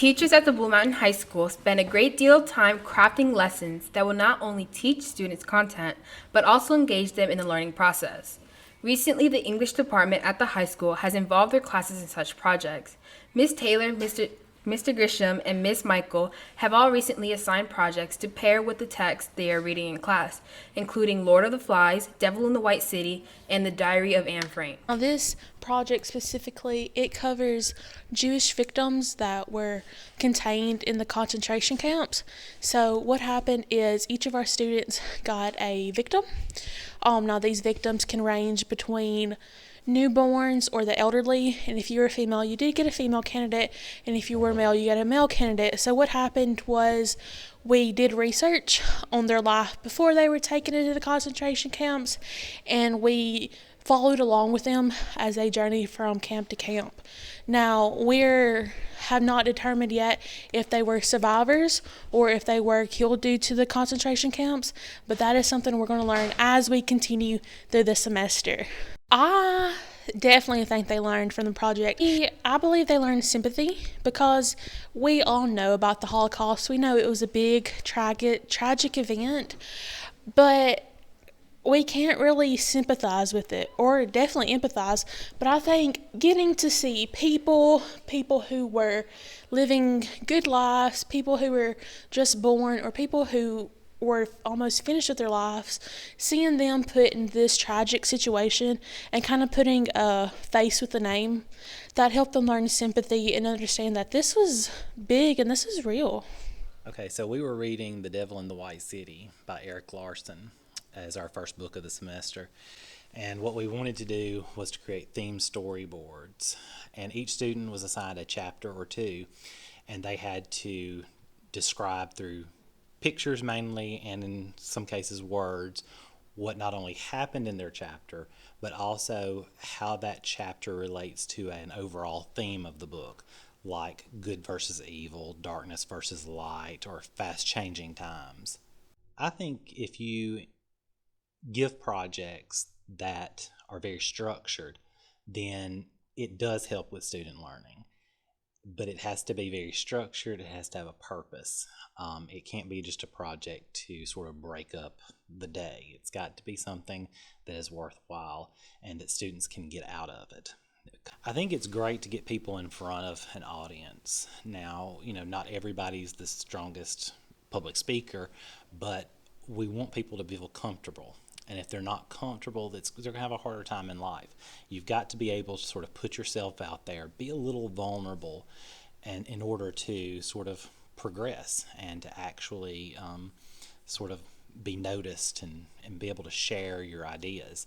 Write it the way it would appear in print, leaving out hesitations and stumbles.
Teachers at the Blue Mountain High School spend a great deal of time crafting lessons that will not only teach students content, but also engage them in the learning process. Recently, the English department at the high school has involved their classes in such projects. Ms. Taylor, Mr. Grisham, and Ms. Michael have all recently assigned projects to pair with the text they are reading in class, including Lord of the Flies, Devil in the White City, and The Diary of Anne Frank. Now, this project specifically, it covers Jewish victims that were contained in the concentration camps. So what happened is each of our students got a victim. Now, these victims can range between newborns or the elderly, and if you were a female you did get a female candidate, and if you were male you got a male candidate. So what happened was we did research on their life before they were taken into the concentration camps, and we followed along with them as they journeyed from camp to camp. Now, we have not determined yet if they were survivors or if they were killed due to the concentration camps, but that is something we're going to learn as we continue through the semester. I definitely think they learned from the project. I believe they learned sympathy because we all know about the Holocaust. We know it was a big, tragic event, but we can't really sympathize with it, or definitely empathize. But I think getting to see people who were living good lives, people who were just born, or people who were almost finished with their lives, seeing them put in this tragic situation and kind of putting a face with the name, that helped them learn sympathy and understand that this was big and this is real. Okay, so we were reading The Devil in the White City by Eric Larson as our first book of the semester. And what we wanted to do was to create theme storyboards. And each student was assigned a chapter or two, and they had to describe through pictures mainly, and in some cases words, what not only happened in their chapter, but also how that chapter relates to an overall theme of the book, like good versus evil, darkness versus light, or fast changing times. I think if you give projects that are very structured, then it does help with student learning. But it has to be very structured, it has to have a purpose. It can't be just a project to sort of break up the day. It's got to be something that is worthwhile and that students can get out of it. I think it's great to get people in front of an audience. Now, not everybody's the strongest public speaker, but we want people to feel comfortable. And if they're not comfortable, they're going to have a harder time in life. You've got to be able to sort of put yourself out there, be a little vulnerable, and in order to sort of progress and to actually sort of be noticed and be able to share your ideas.